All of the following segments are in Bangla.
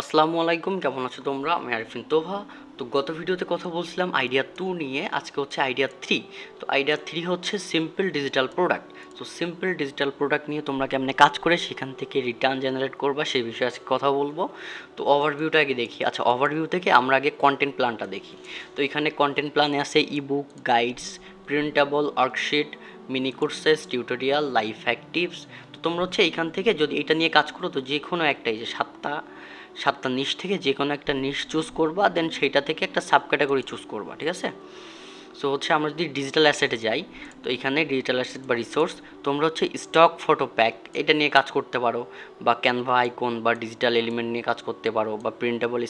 আসসালামু আলাইকুম, কেমন আছো তোমরা? আমি আরিফিন তোহা। তো গত ভিডিওতে কথা বলছিলাম আইডিয়া 2 নিয়ে, আজকে হচ্ছে আইডিয়া 3। তো আইডিয়া 3 হচ্ছে সিম্পল ডিজিটাল প্রোডাক্ট। তো সিম্পল ডিজিটাল প্রোডাক্ট নিয়ে তোমরা কেমনে কাজ করে সেখান থেকে রিটার্ন জেনারেট করবা সেই বিষয়ে আজকে কথা বলবো। তো ওভারভিউটা আগে দেখি। আচ্ছা, ওভারভিউ থেকে আমরা আগে কন্টেন্ট প্ল্যানটা দেখি। তো এখানে কন্টেন্ট প্ল্যানে আছে ebook, guides, printable, worksheet, mini courses, tutorial, life actives. তো তোমরা হচ্ছে এইখান থেকে যদি এটা নিয়ে কাজ করো তো যে কোনো একটাই, যে সাতটা নিশ থেকে যে কোনো একটা নিশ চুজ করবা, দেন সেইটা থেকে একটা সাব ক্যাটাগরি চুজ করবা, ঠিক আছে? সো হচ্ছে আমরা যদি ডিজিটাল অ্যাসেটে যাই, তো এখানে ডিজিটাল অ্যাসেট বা রিসোর্স তোমরা হচ্ছে স্টক ফটো প্যাক এটা নিয়ে কাজ করতে পারো, বা ক্যানভা আইকন বা ডিজিটাল এলিমেন্ট নিয়ে কাজ করতে পারো, বা প্রিন্টেবল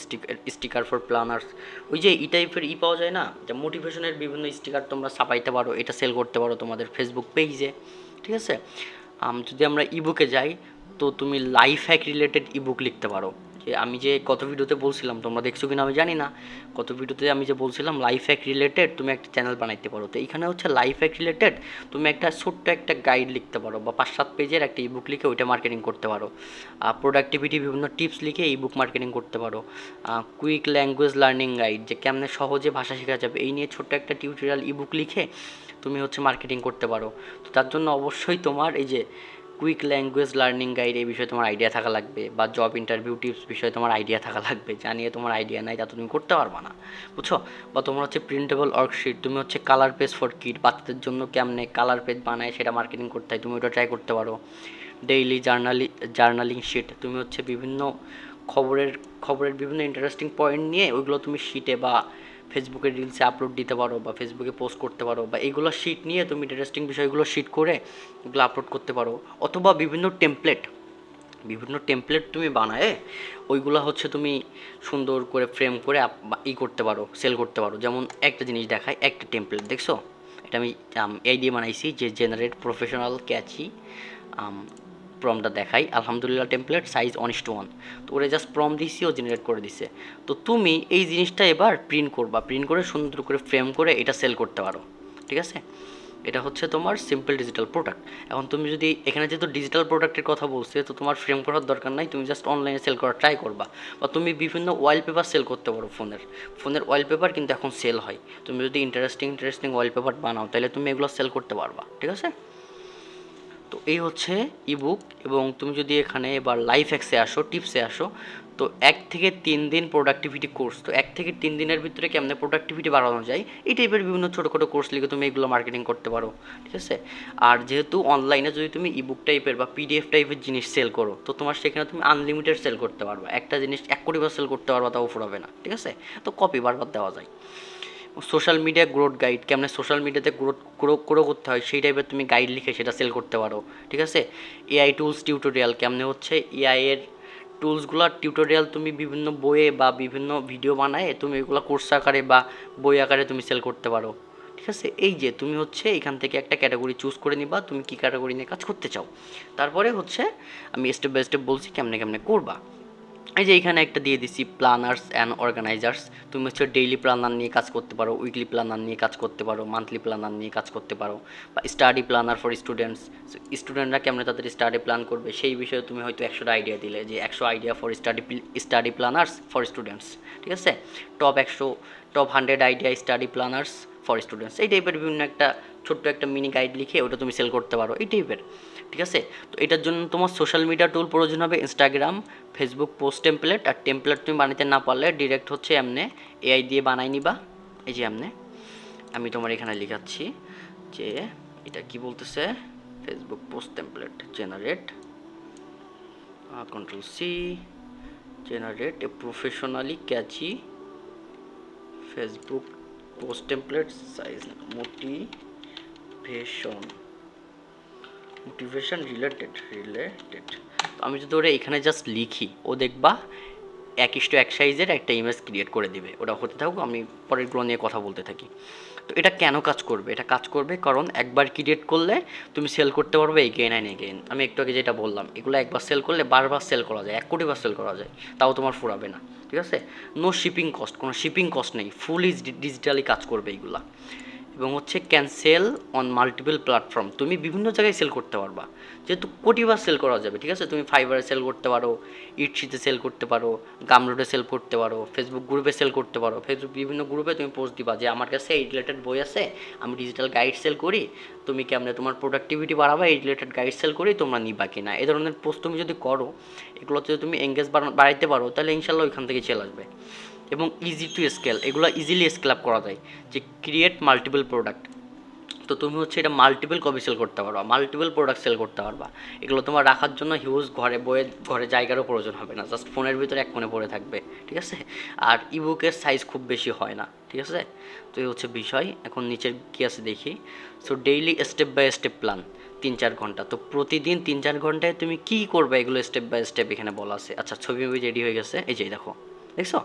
স্টিকার ফর প্ল্যানার্স। ওই যে এই টাইপের পাওয়া যায় না, যে মোটিভেশনের বিভিন্ন স্টিকার তোমরা ছাপাইতে পারো, এটা সেল করতে পারো তোমাদের ফেসবুক পেজে, ঠিক আছে? যদি আমরা ইবুকে যাই, তো তুমি লাইফ হ্যাক রিলেটেড ইবুক লিখতে পারো। যে আমি যে গত ভিডিওতে বলছিলাম, তোমরা দেখছো কিনা আমি জানি না, গত ভিডিওতে আমি যে বলছিলাম লাইফ হ্যাক রিলেটেড তুমি একটা চ্যানেল বানাইতে পারো। তো এইখানে হচ্ছে লাইফ হ্যাক রিলেটেড তুমি একটা ছোট্ট একটা গাইড লিখতে পারো, বা 5-7 পেজের একটা ইবুক লিখে ওইটা মার্কেটিং করতে পারো। প্রোডাক্টিভিটি বিভিন্ন টিপস লিখে ইবুক মার্কেটিং করতে পারো। কুইক ল্যাঙ্গুয়েজ লার্নিং গাইড, যে কেমনে সহজে ভাষা শেখা যাবে এই নিয়ে ছোট্ট একটা টিউটোরিয়াল ইবুক লিখে তুমি হচ্ছে মার্কেটিং করতে পারো। তো তার জন্য অবশ্যই তোমার এই যে কুইক ল্যাঙ্গুয়েজ লার্নিং গাইড এই বিষয়ে তোমার আইডিয়া থাকা লাগবে, বা জব ইন্টারভিউ টিপস বিষয়ে তোমার আইডিয়া থাকা লাগবে। জানিয়ে তোমার আইডিয়া নাই তা তুমি করতে পারবা না, বুঝছো? বা তোমার হচ্ছে প্রিন্টেবল ওয়ার্কশিট, তুমি হচ্ছে কালার পেজ ফর কিড, বাচ্চাদের জন্য কেমনে কালার পেজ বানায় সেটা মার্কেটিং করতে হয়, তুমি ওটা ট্রাই করতে পারো। ডেইলি জার্নালিং শিট, তুমি হচ্ছে বিভিন্ন খবরের খবরের বিভিন্ন ইন্টারেস্টিং পয়েন্ট নিয়ে ওইগুলো তুমি শিটে বা ফেসবুকে রিলসে আপলোড দিতে পারো, বা ফেসবুকে পোস্ট করতে পারো, বা এইগুলো শিট নিয়ে তুমি ইন্টারেস্টিং বিষয়গুলো শিট করে এগুলো আপলোড করতে পারো। অথবা বিভিন্ন টেমপ্লেট তুমি বানায় ওইগুলো হচ্ছে তুমি সুন্দর করে ফ্রেম করে করতে পারো, সেল করতে পারো। যেমন একটা জিনিস দেখায়, একটা টেমপ্লেট দেখছো, এটা আমি এই দিয়ে বানাইছি, যে জেনারেট প্রফেশনাল ক্যাচি প্রমটা দেখাই। আলহামদুলিল্লাহ টেমপ্লেট সাইজ 1:1। তো ওরা জাস্ট প্রম দিছি, ও জেনারেট করে দিছে। তো তুমি এই জিনিসটা এবার প্রিন্ট করবা, প্রিন্ট করে সুন্দর করে ফ্রেম করে এটা সেল করতে পারো, ঠিক আছে? এটা হচ্ছে তোমার সিম্পল ডিজিটাল প্রোডাক্ট। এখন তুমি যদি এখানে যেহেতু ডিজিটাল প্রোডাক্টের কথা বলছে, তো তোমার ফ্রেম করার দরকার নাই, তুমি জাস্ট অনলাইনে সেল করার ট্রাই করবা। বা তুমি বিভিন্ন ওয়ালপেপার সেল করতে পারো, ফোনের ওয়ালপেপার কিন্তু এখন সেল হয়। তুমি যদি ইন্টারেস্টিং ওয়ালপেপার বানাও তাহলে তুমি এগুলো সেল করতে পারবা, ঠিক আছে? তো এই হচ্ছে ইবুক। এবং তুমি যদি এখানে এবার লাইফ হ্যাক্সে আসো, টিপসে আসো, তো 1 থেকে 3 দিন প্রোডাক্টিভিটি কোর্স। তো 1 থেকে 3 দিনের ভিতরে কেমনে প্রোডাক্টিভিটি বাড়ানো যায় এই টাইপের বিভিন্ন ছোটো ছোটো কোর্স লিখে তুমি এগুলো মার্কেটিং করতে পারো, ঠিক আছে? আর যেহেতু অনলাইনে যদি তুমি ইবুক টাইপের বা পিডিএফ টাইপের জিনিস সেল করো, তো তোমার সেখানে তুমি আনলিমিটেড সেল করতে পারবা। একটা জিনিস 1 কোটি বার সেল করতে পারবা, তাও ফুরাবে না, ঠিক আছে? তো কপি বারবার দেওয়া যায়। সোশ্যাল মিডিয়া গ্রোথ গাইড, কেমনে সোশ্যাল মিডিয়াতে গ্রো করতে হয় সেই টাইপের তুমি গাইড লিখে সেটা সেল করতে পারো, ঠিক আছে? এআই টুলস টিউটোরিয়াল, কেমনে হচ্ছে এআই এর টুলসগুলোর টিউটোরিয়াল তুমি বিভিন্ন বইয়ে বা বিভিন্ন ভিডিও বানায় তুমি এগুলো কোর্স আকারে বা বই আকারে তুমি সেল করতে পারো, ঠিক আছে? এই যে তুমি হচ্ছে এখান থেকে একটা ক্যাটাগরি চুজ করে নিবা, তুমি কী ক্যাটাগরি নিয়ে কাজ করতে চাও। তারপরে হচ্ছে আমি স্টেপ বাই স্টেপ বলছি কেমনে কেমনে করবা। এই যে এখানে একটা দিয়ে দিছি প্ল্যানার্স অ্যান্ড অর্গানাইজার্স। তুমি হচ্ছে ডেইলি প্ল্যানার নিয়ে কাজ করতে পারো, উইকলি প্ল্যানার নিয়ে কাজ করতে পারো, মান্থলি প্ল্যানার নিয়ে কাজ করতে পারো, বা স্টাডি প্ল্যানার ফর স্টুডেন্টস। স্টুডেন্টরা কেমন তাদের স্টাডি প্ল্যান করবে সেই বিষয়ে তুমি হয়তো 100টা আইডিয়া দিলে, যে 100 idea for study planners for students, ঠিক আছে? Top 100 idea study planners for students, এই টাইপের বিভিন্ন একটা ছোট্ট একটা মিনি গাইড লিখে ওটা তুমি সেল করতে পারো, এই টাইপের, ঠিক আছে? তো এটার জন্য তোমার সোশ্যাল মিডিয়া টুল প্রয়োজন হবে, ইনস্টাগ্রাম, ফেসবুক পোস্ট টেমপ্লেট। আর টেমপ্লেট তুমি বানাইতে না পারলে ডিরেক্ট হচ্ছে এমনে এআই দিয়ে বানাই নিবা। এই যে এমনে আমি তোমার এখানে লিখাচ্ছি যে এটা কি বলতেছে, Facebook post template generate, control C, generate a professionally catchy Facebook post template size motivation related. আমি যদি ওরা এখানে জাস্ট লিখি, ও দেখবা 1:1 সাইজের একটা ইমেজ ক্রিয়েট করে দিবে। ওটা হতে থাকুক, আমি পরেরগুলো নিয়ে কথা বলতে থাকি। তো এটা কেন কাজ করবে? এটা কাজ করবে কারণ একবার ক্রিয়েট করলে তুমি সেল করতে পারবে এগেইন অ্যান্ড এগেইন। আমি একটু আগে যেটা বললাম, এগুলো একবার সেল করলে বারবার সেল করা যায়, 1 কোটি বার সেল করা যায়, তাও তোমার ফুরাবে না, ঠিক আছে? নো শিপিং কস্ট, কোনো শিপিং কস্ট নেই, ফুলি ডিজিটালি কাজ করবে এইগুলা। এবং হচ্ছে ক্যান্সেল অন মাল্টিপল প্ল্যাটফর্ম, তুমি বিভিন্ন জায়গায় সেল করতে পারবা, যেহেতু কোটিবার সেল করা যাবে, ঠিক আছে। তুমি ফাইবারে সেল করতে পারো, ইটসিতে সেল করতে পারো, গামরোডে সেল করতে পারো, ফেসবুক গ্রুপে সেল করতে পারো। ফেসবুক বিভিন্ন গ্রুপে তুমি পোস্ট দিবা যে আমার কাছে এই রিলেটেড বই আছে, আমি ডিজিটাল গাইড সেল করি, তুমি কেমনে তোমার প্রোডাক্টিভিটি বাড়াবা, এই রিলেটেড গাইড সেল করি, তোমরা নিবা কিনা। এই ধরনের পোস্ট তুমি যদি করো, এগুলোতে যদি তুমি এঙ্গেজ বাড়াইতে পারো, তাহলে ইনশাল্লাহ ওইখান থেকে সেল আসবে। এবং ইজি টু স্কেল, এগুলো ইজিলি স্কেল আপ করা যায়। যে ক্রিয়েট মাল্টিপল প্রোডাক্ট, তো তুমি হচ্ছে এটা মাল্টিপল কপি সেল করতে পারবা, মাল্টিপল প্রোডাক্ট সেল করতে পারবা। এগুলো তোমার রাখার জন্য হিউজ ঘরে জায়গারও প্রয়োজন হবে না, জাস্ট ফোনের ভিতরে এক কোণে পড়ে থাকবে, ঠিক আছে। আর ইবুকের সাইজ খুব বেশি হয় না, ঠিক আছে। তো এই হচ্ছে বিষয়। এখন নিচের কী আছে দেখি। So daily step by step plan, 3-4 ঘন্টা। তো প্রতিদিন 3-4 ঘন্টায় তুমি কী করবে, এগুলো স্টেপ বাই স্টেপ এখানে বলা আছে। আচ্ছা, ছবি রেডি হয়ে গেছে, এই যে দেখো, দেখছো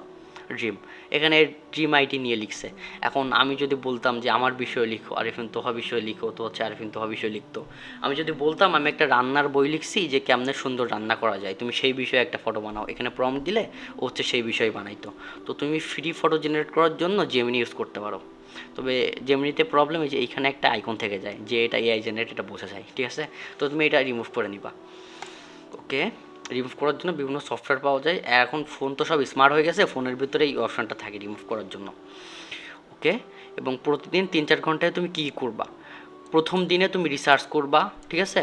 ড্রিম, এখানে ড্রিম আইটি নিয়ে লিখছে। এখন আমি যদি বলতাম যে আমার বিষয়ে লিখো, আরিফিন তোহা বিষয়ে লিখো, তো হচ্ছে আরিফিন তোহা বিষয়ে লিখতো। আমি যদি বলতাম আমি একটা রান্নার বই লিখছি যে কেমনে সুন্দর রান্না করা যায়, তুমি সেই বিষয়ে একটা ফটো বানাও, এখানে প্রম্পট দিলে ও হচ্ছে সেই বিষয়ে বানাইতো। তো তুমি ফ্রি ফটো জেনারেট করার জন্য জেমিনি ইউজ করতে পারো। তবে জেমিনিতে প্রবলেম এই যে এইখানে একটা আইকন থেকে যায় যে এটা এআই জেনারেট, এটা বোঝা যায়, ঠিক আছে। তো তুমি এটা রিমুভ করে নিবা। ওকে, রিমুভ করার জন্য বিভিন্ন সফটওয়্যার পাওয়া যায়। এখন ফোন তো সব স্মার্ট হয়ে গেছে, ফোনের ভিতরে এই অপশানটা থাকে রিমুভ করার জন্য। ওকে, এবং প্রতিদিন 3-4 ঘন্টায় তুমি কী করবা, প্রথম দিনে তুমি রিসার্চ করবা, ঠিক আছে,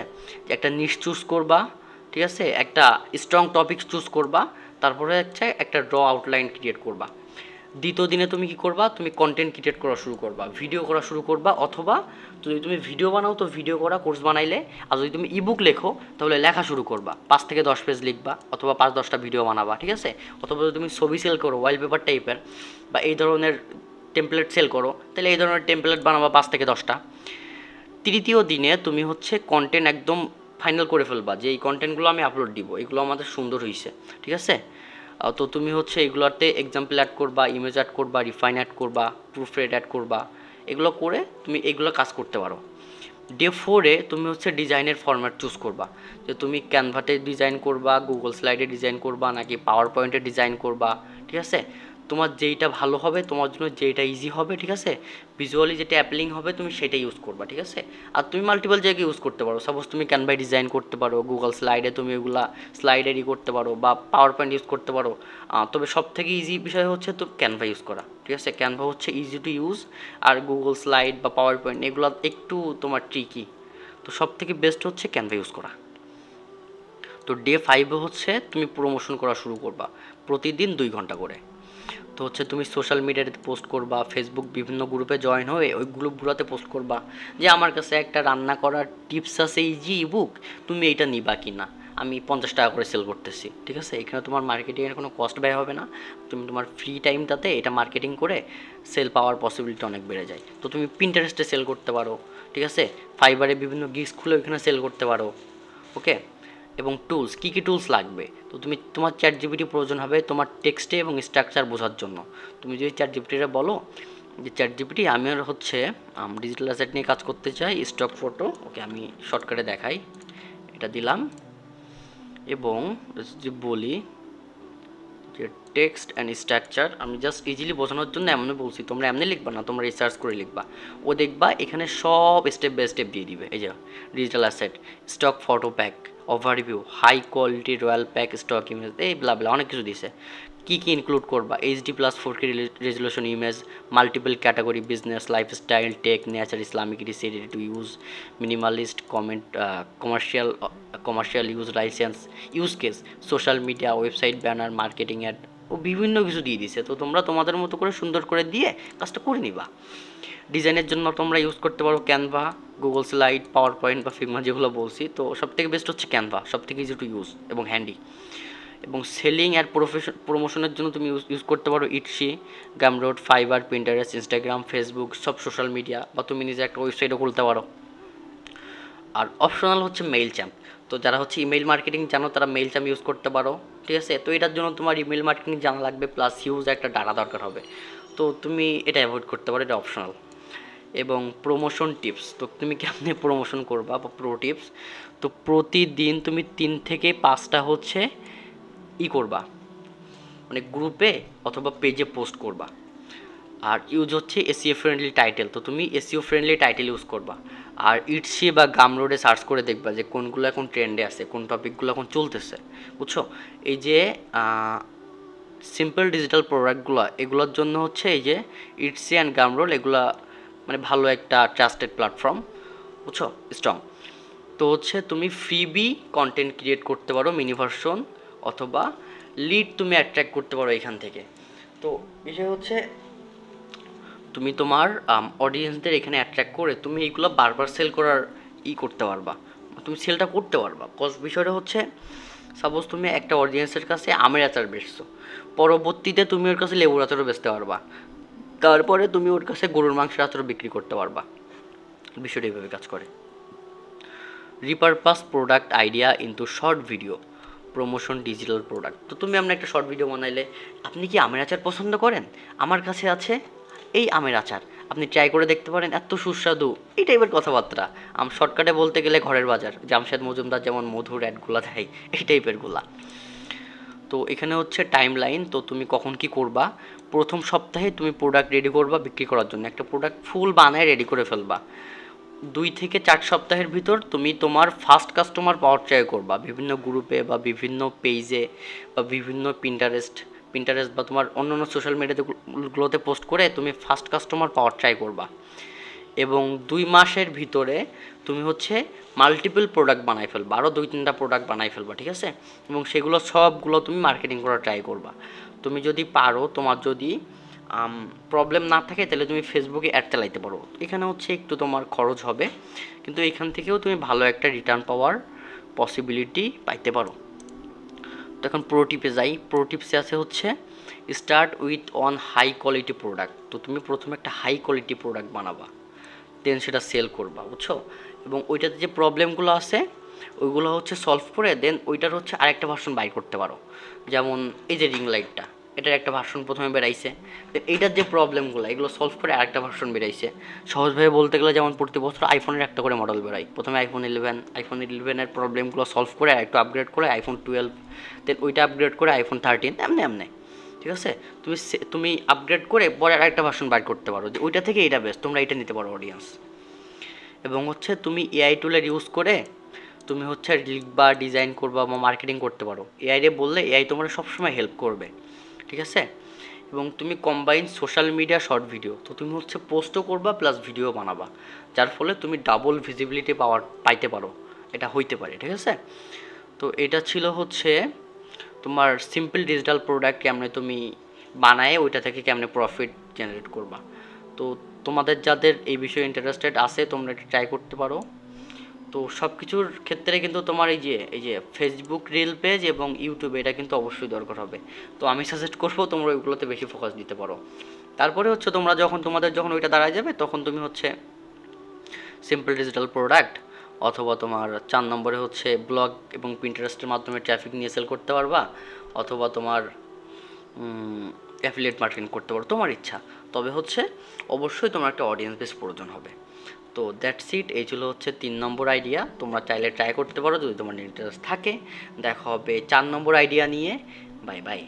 একটা নিশ চুজ করবা, ঠিক আছে, একটা স্ট্রং টপিক চুজ করবা, তারপরে হচ্ছে একটা ড্র আউটলাইন ক্রিয়েট করবা। দ্বিতীয় দিনে তুমি কী করবা, তুমি কন্টেন্ট ক্রিয়েট করা শুরু করবা, ভিডিও করা শুরু করবা, অথবা যদি তুমি ভিডিও বানাও তো ভিডিও করা কোর্স বানাইলে, আর যদি তুমি ইবুক লেখো তাহলে লেখা শুরু করবা, 5 থেকে 10 পেজ লিখবা, অথবা 5-10টা ভিডিও বানাবা, ঠিক আছে। অথবা যদি তুমি ছবি সেল করো, ওয়ালপেপার টাইপের বা এই ধরনের টেমপ্লেট সেল করো, তাহলে এই ধরনের টেমপ্লেট বানাবা 5 থেকে 10টা। তৃতীয় দিনে তুমি হচ্ছে কন্টেন্ট একদম ফাইনাল করে ফেলবা যে এই কন্টেন্টগুলো আমি আপলোড দিব, এগুলো আমাদের সুন্দর হয়েছে, ঠিক আছে। তো তুমি হচ্ছে এগুলোতে এক্সাম্পল অ্যাড করবা, ইমেজ অ্যাড করবা, রিফাইন অ্যাড করবা, প্রুফ রেট অ্যাড করবা, এগুলো করে তুমি এগুলো কাজ করতে পারো। ডে 4-এ তুমি হচ্ছে ডিজাইনের ফরম্যাট চুজ করবা, যে তুমি ক্যানভাতে ডিজাইন করবা, গুগল স্লাইডে ডিজাইন করবা, নাকি পাওয়ার পয়েন্টে ডিজাইন করবা, ঠিক আছে। তোমার যেইটা ভালো হবে, তোমার জন্য যেইটা ইজি হবে, ঠিক আছে, ভিজুয়ালি যেটা অ্যাপিলিং হবে তুমি সেটা ইউজ করবা, ঠিক আছে। আর তুমি মাল্টিপল জায়গায় ইউজ করতে পারো, সাপোজ তুমি ক্যানভায় ডিজাইন করতে পারো, গুগল স্লাইডে তুমি ওগুলা স্লাইডেরই করতে পারো, বা পাওয়ার পয়েন্ট ইউজ করতে পারো। তবে সব থেকে ইজি বিষয় হচ্ছে তো ক্যানভা ইউজ করা, ঠিক আছে। ক্যানভা হচ্ছে ইজি টু ইউজ, আর গুগল স্লাইড বা পাওয়ার পয়েন্ট এগুলো একটু তোমার ট্রিকি। তো সব থেকে বেস্ট হচ্ছে ক্যানভা ইউজ করা। তো ডে 5-এ হচ্ছে তুমি প্রমোশন করা শুরু করবা, প্রতিদিন 2 ঘন্টা করে। তো হচ্ছে তুমি সোশ্যাল মিডিয়াতে পোস্ট করবা, ফেসবুক বিভিন্ন গ্রুপে জয়েন হয়ে ওই গ্রুপগুলোতে পোস্ট করবা যে আমার কাছে একটা রান্না করার টিপস আছে ইজি ইবুক, তুমি এইটা নিবা কি না, আমি 50 টাকা করে সেল করতেছি, ঠিক আছে। এখানে তোমার মার্কেটিংয়ের কোনো কস্ট ব্যয় হবে না, তুমি তোমার ফ্রি টাইমটাতে এটা মার্কেটিং করে সেল পাওয়ার পসিবিলিটি অনেক বেড়ে যায়। তো তুমি পিন্টারেস্টে সেল করতে পারো, ঠিক আছে, ফাইবারে বিভিন্ন গিগস খুলে ওইখানে সেল করতে পারো। ওকে, এবং টুলস, কী কী টুলস লাগবে, তো তুমি তোমার চ্যাট জিপিটি প্রয়োজন হবে তোমার টেক্সটে এবং স্ট্রাকচার বোঝার জন্য। তুমি যদি চ্যাট জিপিটিটা বলো যে চ্যাট জিপিটি আমি আর হচ্ছে ডিজিটাল অ্যাসেট নিয়ে কাজ করতে চাই, স্টক ফটো, ওকে আমি শর্টকাটে দেখাই, এটা দিলাম। এবং যদি বলি যে টেক্সট অ্যান্ড স্ট্রাকচার, আমি জাস্ট ইজিলি বোঝানোর জন্য এমনি বলছি, তোমরা এমনি লিখবা না, তোমরা রিসার্চ করে লিখবা। ও দেখবা এখানে সব স্টেপ বাই স্টেপ দিয়ে দিবে, এই যে digital asset, stock photo pack, overview, high quality royal pack, stock image, এই ব্লা ব্লা অনেক কিছু দিছে। কী কী ইনক্লুড করবা, HD+4K resolution image, multiple category, business, lifestyle, tech, nature, Islamic, রিসেড, ready to use, minimalist, commercial use, licence, use case, social media, website, banner, marketing ad, ও বিভিন্ন কিছু দিয়ে দিছে। তো তোমরা তোমাদের মতো করে সুন্দর করে দিয়ে কাজটা করে নিবা। ডিজাইনের জন্য তোমরা ইউজ করতে পারো Canva, Google slide, PowerPoint বা ফিগমা যেগুলো বলছি। তো সবথেকে বেস্ট হচ্ছে ক্যানভা, সবথেকে ইজি টু ইউজ এবং হ্যান্ডি। এবং সেলিং আর প্রমোশনের জন্য তুমি ইউজ করতে পারো Etsy, Gumroad, Fiverr, Pinterest, Instagram, Facebook, সব সোশ্যাল মিডিয়া, বা তুমি নিজে একটা ওয়েবসাইটও খুলতে পারো। আর অপশনাল হচ্ছে মেইল চ্যাম্প। তো যারা হচ্ছে ইমেল মার্কেটিং জানো তারা মেইল চ্যাম্প ইউজ করতে পারো, ঠিক আছে। তো এটার জন্য তোমার ইমেল মার্কেটিং জানা লাগবে, প্লাস হিউজ একটা ডাটা দরকার হবে। তো তুমি এটা অ্যাভয়েড করতে পারো, এটা অপশনাল। এবং প্রমোশন টিপস, তো তুমি কেমনে প্রমোশন করবা বা প্রো টিপস, তো প্রতিদিন তুমি 3 থেকে 5টা হচ্ছে করবা, মানে গ্রুপে অথবা পেজে পোস্ট করবা। আর ইউজ হচ্ছে এসইও ফ্রেন্ডলি টাইটেল, তো তুমি এসইও ফ্রেন্ডলি টাইটেল ইউজ করবা। আর ইটসি বা গামরোডে সার্চ করে দেখবা যে কোনগুলো এখন ট্রেন্ডে আছে, কোন টপিকগুলো এখন চলতেছে, বুঝছো? এই যে সিম্পল ডিজিটাল প্রোডাক্টগুলো, এগুলোর জন্য হচ্ছে এই যে ইটসি অ্যান্ড গামরোল, এগুলা মানে ভালো একটা ট্রাস্টেড প্ল্যাটফর্ম, বুঝছো, স্ট্রং। তো হচ্ছে তুমি ফ্রিবি কন্টেন্ট ক্রিয়েট করতে পারো মিনি ভার্সন, অথবা লিড তুমি অ্যাট্রাক্ট করতে পারো এখান থেকে। তো বিষয় হচ্ছে তুমি তোমার অডিয়েন্সদের এখানে অ্যাট্রাক্ট করে তুমি এইগুলো বারবার সেল করার করতে পারবা, তুমি সেলটা করতে পারবা। কজ বিষয়টা হচ্ছে সাপোজ তুমি একটা অডিয়েন্সের কাছে আমের আচার বেচছো, পরবর্তীতে তুমি ওর কাছে লেবুর আচারও বেচতে পারবা, তারপরে তুমি ওর কাছে গরুর মাংসের আচারও বিক্রি করতে পারবা। বিষয়টা এইভাবে কাজ করে। Repurpose product idea into short video promotion digital product. তো তুমি আমরা একটা শর্ট ভিডিও বানাইলে, আপনি কি আমের আচার পছন্দ করেন? আমার কাছে আছে এই আমের আচার, আপনি ট্রাই করে দেখতে পারেন, এত সুস্বাদু, এই টাইপের কথাবার্তা। শর্টকাটে বলতে গেলে ঘরের বাজার, জামশেদ মজুমদার যেমন মধুর অ্যাডগুলা দেয়, এই টাইপেরগুলা। তো এখানে হচ্ছে টাইম লাইন, তো তুমি কখন কি করবা, প্রথম সপ্তাহে তুমি প্রোডাক্ট রেডি করবা বিক্রি করার জন্য, একটা প্রোডাক্ট ফুল বানায় রেডি করে ফেলবা। 2 থেকে 4 সপ্তাহের ভিতর তুমি তোমার ফার্স্ট কাস্টমার পাওয়ার ট্রাই করবা, বিভিন্ন গ্রুপে বা বিভিন্ন পেজে বা বিভিন্ন পিন্টারেস্ট বা তোমার অন্য অন্য সোশ্যাল মিডিয়াগুলোতে পোস্ট করে তুমি ফার্স্ট কাস্টমার পাওয়ার ট্রাই করবা। এবং 2 মাসের ভিতরে তুমি হচ্ছে মাল্টিপল প্রোডাক্ট বানাই ফেলবা, আরও 2-3টা প্রোডাক্ট বানাই ফেলবা, ঠিক আছে? এবং সেগুলো সবগুলো তুমি মার্কেটিং করার ট্রাই করবা। তুমি যদি পারো, তোমার যদি প্রবলেম না থাকে, তাহলে তুমি ফেসবুকে অ্যাড চালাইতে পারো। এখানে হচ্ছে একটু তোমার খরচ হবে, কিন্তু এখান থেকেও তুমি ভালো একটা রিটার্ন পাওয়ার পসিবিলিটি পাইতে পারো। তো এখন প্রো টিপে যাই। প্রো টিপসে আছে হচ্ছে start with on high quality product. তো তুমি প্রথমে একটা হাই কোয়ালিটি প্রোডাক্ট বানাবা, দেন সেটা সেল করবা, বুঝছো? এবং ওইটাতে যে প্রবলেমগুলো আছে ওইগুলো হচ্ছে সলভ করে দেন ওইটার হচ্ছে আরেকটা ভার্সন বাই করতে পারো। যেমন এই যে রিং লাইটটা, এটার একটা ভার্সন প্রথমে বেরাইছে, দেন এইটার যে প্রবলেমগুলো এগুলো সলভ করে আরেকটা ভার্সন বেরাইছে। সহজভাবে বলতে গেলে যেমন প্রতি বছর আইফোনের একটা করে মডেল বেরোয়, প্রথমে আইফোন 11 প্রবলেমগুলো সলভ করে আরেকটু আপগ্রেড করে আইফোন 12, দেন ওইটা আপগ্রেড করে আইফোন 13, এমনি ঠিক আছে? তুমি আপগ্রেড করে পরে আরেকটা ভার্সন বার করতে পারো যে ওইটা থেকে এটা বেস্ট, তোমরা এটা নিতে পারো অডিয়েন্স। এবং হচ্ছে তুমি এআই টুলের ইউজ করে তুমি হচ্ছে লিখবা, ডিজাইন করবা বা মার্কেটিং করতে পারো। এআই রে বললে এআই তোমার সবসময় হেল্প করবে, ঠিক আছে? এবং তুমি combine social media short video, তো তুমি হচ্ছে পোস্টও করবা প্লাস ভিডিও বানাবা, যার ফলে তুমি ডাবল ভিজিবিলিটি পাইতে পারো, এটা হইতে পারে, ঠিক আছে? তো এটা ছিল হচ্ছে তোমার সিম্পল ডিজিটাল প্রোডাক্ট কেমনে তুমি বানায় ওইটা থেকে কেমনে প্রফিট জেনারেট করবা। তো তোমাদের যাদের এই বিষয়ে ইন্টারেস্টেড আছে তোমরা এটা ট্রাই করতে পারো। তো সব কিছুর ক্ষেত্রে কিন্তু তোমার এই যে ফেসবুক রিল পেজ এবং ইউটিউবে এটা কিন্তু অবশ্যই দরকার হবে। তো আমি সাজেস্ট করবো তোমরা ওইগুলোতে বেশি ফোকাস দিতে পারো। তারপরে হচ্ছে তোমাদের যখন ওইটা দাঁড়ায় যাবে তখন তুমি হচ্ছে সিম্পল ডিজিটাল প্রোডাক্ট, অথবা তোমার 4 নম্বরে হচ্ছে ব্লগ এবং পিন্টারেস্টের মাধ্যমে ট্রাফিক নিয়ে সেল করতে পারবা, অথবা তোমার অ্যাফিলিয়েট মার্কেটিং করতে পারো, তোমার ইচ্ছা। তবে হচ্ছে অবশ্যই তোমার একটা অডিয়েন্স বেস প্রয়োজন হবে। তো দ্যাটস ইট, এই ছিল হচ্ছে 3 নম্বর আইডিয়া, তোমরা চাইলে ট্রাই করতে পারো যদি তোমার ইন্টারেস্ট থাকে। দেখা হবে 4 নম্বর আইডিয়া নিয়ে। Bye bye.